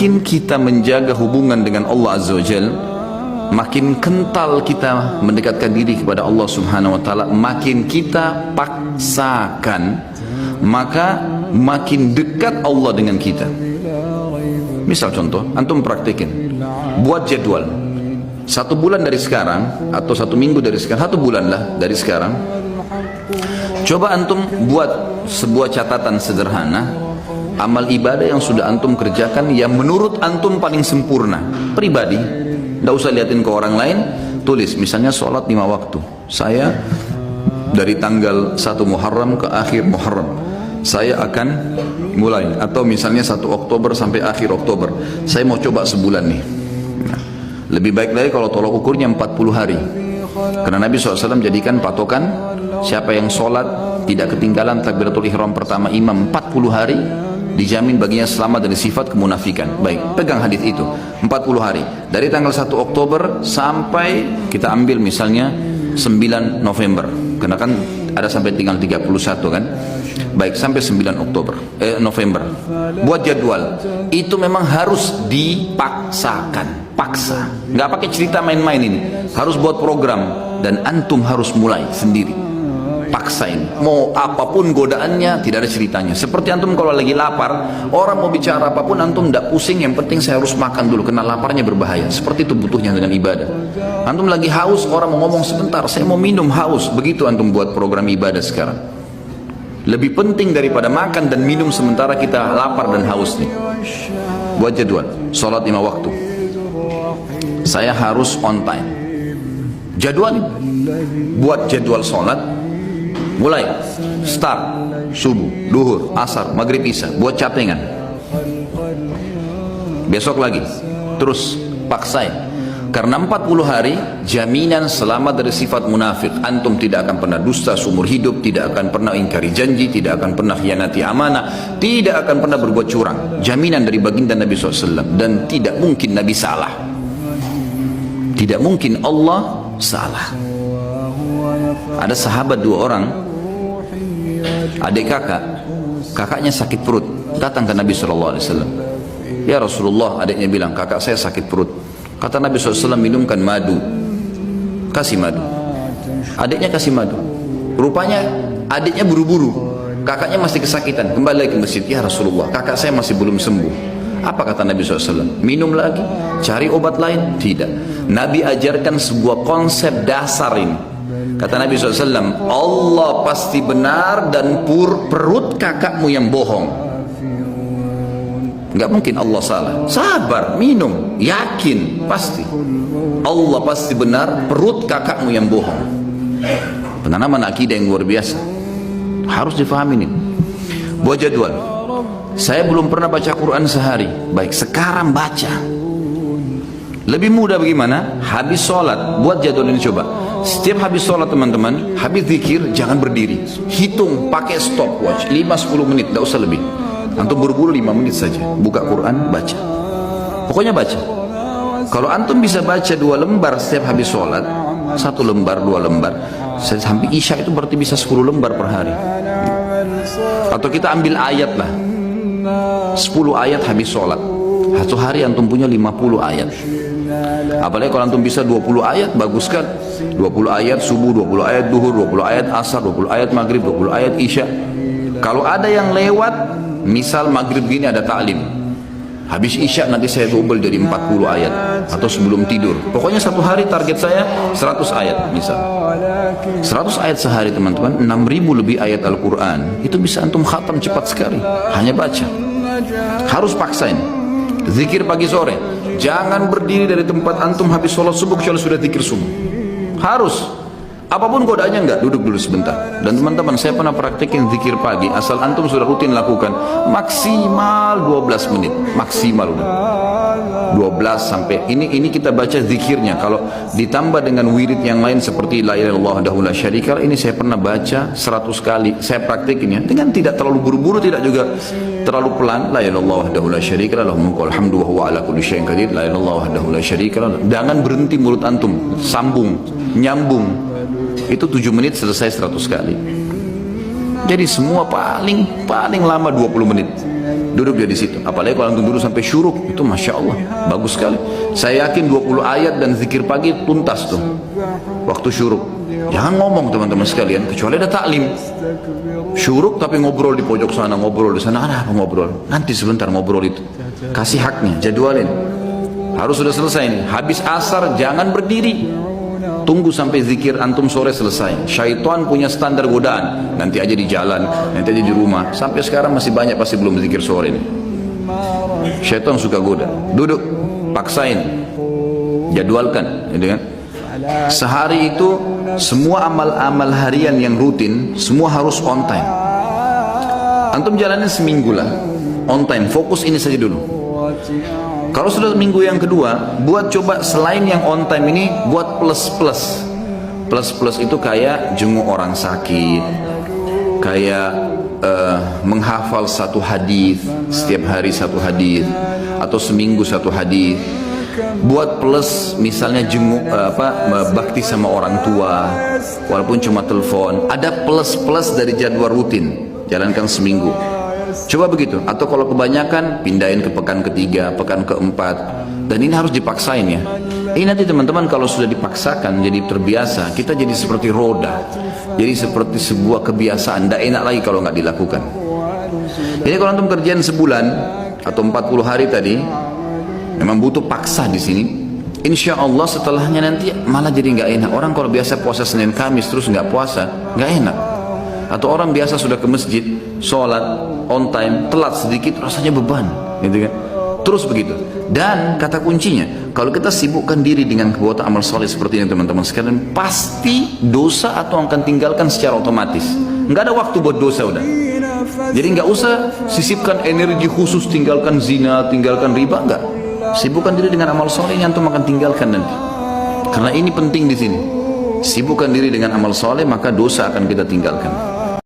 makin kita menjaga hubungan dengan Allah Azza wa Jal, makin kental kita mendekatkan diri kepada Allah Subhanahu wa Ta'ala, makin kita paksakan, maka makin dekat Allah dengan kita. Misal contoh, antum praktekin, buat jadwal 1 bulan dari sekarang, atau 1 minggu dari sekarang, 1 bulan lah dari sekarang, coba antum buat sebuah catatan sederhana amal ibadah yang sudah antum kerjakan yang menurut antum paling sempurna, pribadi, tidak usah liatin ke orang lain. Tulis misalnya sholat 5 waktu, saya dari tanggal 1 Muharram ke akhir Muharram saya akan mulai, atau misalnya 1 Oktober sampai akhir Oktober saya mau coba sebulan nih. Nah, lebih baik lagi kalau tolak ukurnya 40 hari, karena Nabi SAW jadikan patokan siapa yang sholat tidak ketinggalan takbiratul ihram pertama imam 40 hari, dijamin baginya selamat dari sifat kemunafikan. Baik, pegang hadis itu 40 hari dari tanggal 1 Oktober sampai kita ambil misalnya 9 November, karena kan ada sampai tinggal 31 kan. Baik, sampai 9 November buat jadwal. Itu memang harus dipaksakan, paksa, nggak pakai cerita main-main, ini harus buat program dan antum harus mulai sendiri. Paksain, mau apapun godaannya, tidak ada ceritanya. Seperti antum kalau lagi lapar, orang mau bicara apapun antum tidak pusing, yang penting saya harus makan dulu, karena laparnya berbahaya. Seperti itu butuhnya dengan ibadah. Antum lagi haus, orang mau ngomong sebentar, saya mau minum, haus. Begitu antum buat program ibadah sekarang. Lebih penting daripada makan dan minum sementara kita lapar dan haus nih. Buat jadwal, sholat 5 waktu, saya harus on time. Jadwal, buat jadwal sholat, mulai start subuh, duhur, asar, maghrib, isya, buat catengan. Besok lagi, terus paksain. Karena 40 hari jaminan selamat dari sifat munafik. Antum tidak akan pernah dusta seumur hidup, tidak akan pernah ingkari janji, tidak akan pernah khianati amanah, tidak akan pernah berbuat curang. Jaminan dari baginda Nabi SAW. Dan tidak mungkin Nabi salah, tidak mungkin Allah salah. Ada sahabat 2 orang, adik kakaknya sakit perut, datang ke Nabi SAW. Ya Rasulullah, adiknya bilang, kakak saya sakit perut. Kata Nabi SAW, minumkan madu, kasih madu. Adiknya kasih madu. Rupanya adiknya buru-buru, kakaknya masih kesakitan, kembali lagi ke masjid. Ya Rasulullah, kakak saya masih belum sembuh. Apa kata Nabi SAW? Minum lagi, cari obat lain? Tidak. Nabi ajarkan sebuah konsep dasar ini. Kata Nabi SAW, Allah pasti benar dan perut kakakmu yang bohong. Nggak mungkin Allah salah. Sabar, minum, yakin, pasti Allah pasti benar, perut kakakmu yang bohong. Penanaman akidah yang luar biasa, harus difahami nih. Buat jadwal, saya belum pernah baca Quran sehari. Baik, sekarang baca. Lebih mudah bagaimana? Habis sholat, buat jadwal ini coba. Setiap habis sholat teman-teman, habis zikir, jangan berdiri, hitung pakai stopwatch 5-10 menit, tidak usah lebih. Antum buru-buru 5 menit saja, buka Quran, baca. Pokoknya baca. Kalau antum bisa baca 2 lembar setiap habis sholat, 1 lembar, 2 lembar, sampai isya itu berarti bisa 10 lembar per hari. Atau kita ambil ayat lah, 10 ayat habis sholat, 1 hari antum punya 50 ayat. Apalagi kalau antum bisa 20 ayat, bagus kan? 20 ayat subuh, 20 ayat duhur, 20 ayat asar, 20 ayat maghrib, 20 ayat isya. Kalau ada yang lewat, misal maghrib gini ada ta'lim, habis isya nanti saya double jadi 40 ayat, atau sebelum tidur. Pokoknya 1 hari target saya 100 ayat misal. 100 ayat sehari teman-teman, 6.000 lebih ayat Al-Quran. Itu bisa antum khatam cepat sekali, hanya baca. Harus paksain. Zikir pagi sore, jangan berdiri dari tempat antum habis sholat subuh kecuali sudah zikir subuh. Harus, apapun godaannya enggak, duduk dulu sebentar. Dan teman-teman, saya pernah praktekin zikir pagi, asal antum sudah rutin lakukan, maksimal 12 menit, maksimal udah 12 sampai ini kita baca zikirnya. Kalau ditambah dengan wirid yang lain seperti la ilaha illallah wahdahu la syarika lah, ini saya pernah baca 100 kali. Saya praktekinnya dengan tidak terlalu buru-buru, tidak juga terlalu pelan. La ilaha illallah wahdahu la syarika lah, lahul mulku wal hamdu wa huwa ala kulli syai'in qadir. La ilaha illallah wahdahu la syarika lah. Jangan berhenti mulut antum, sambung, nyambung. Itu 7 menit selesai 100 kali. Jadi semua paling lama 20 menit. Duduk dia di situ. Apalagi kalau antum duduk sampai syuruk, itu masya Allah, bagus sekali. Saya yakin 20 ayat dan zikir pagi tuntas tuh waktu syuruk. Jangan ngomong teman-teman sekalian, kecuali ada taklim. Syuruk tapi ngobrol di pojok sana, ngobrol di sana, ada apa ngobrol? Nanti sebentar ngobrol itu. Kasih haknya, jadwalin. Harus sudah selesai nih. Habis asar jangan berdiri. Tunggu sampai zikir antum sore selesai. Syaitan punya standar godaan. Nanti aja di jalan, nanti aja di rumah. Sampai sekarang masih banyak pasti belum zikir sore ini. Syaitan suka goda. Duduk, paksain, jadwalkan, gitu kan? Sehari itu semua amal-amal harian yang rutin semua harus on time. Antum jalanin seminggu lah, on time. Fokus ini saja dulu. Kalau sudah minggu yang kedua, buat coba selain yang on time ini, buat plus-plus. Plus-plus itu kayak jenguk orang sakit, kayak menghafal satu hadis, setiap hari satu hadis, atau seminggu satu hadis. Buat plus misalnya jenguk bakti sama orang tua, walaupun cuma telepon. Ada plus-plus dari jadwal rutin, jalankan seminggu. Coba begitu. Atau kalau kebanyakan, pindahin ke pekan ketiga, pekan keempat. Dan ini harus dipaksain ya. Ini nanti teman-teman kalau sudah dipaksakan, jadi terbiasa, kita jadi seperti roda. Jadi seperti sebuah kebiasaan. Tidak enak lagi kalau nggak dilakukan. Jadi kalau antum kerjaan sebulan atau 40 hari tadi, memang butuh paksa di sini. Insya Allah setelahnya nanti malah jadi nggak enak. Orang kalau biasa puasa Senin Kamis terus nggak puasa, nggak enak. Atau orang biasa sudah ke masjid, sholat on time, telat sedikit rasanya beban, gitu kan? Terus begitu. Dan kata kuncinya, kalau kita sibukkan diri dengan perbuatan amal soleh seperti ini teman-teman sekalian, pasti dosa atau akan tinggalkan secara otomatis. Nggak ada waktu buat dosa udah. Jadi nggak usah sisipkan energi khusus tinggalkan zina, tinggalkan riba, nggak. Sibukkan diri dengan amal soleh yang antum akan tinggalkan nanti. Karena ini penting di sini. Sibukkan diri dengan amal soleh maka dosa akan kita tinggalkan.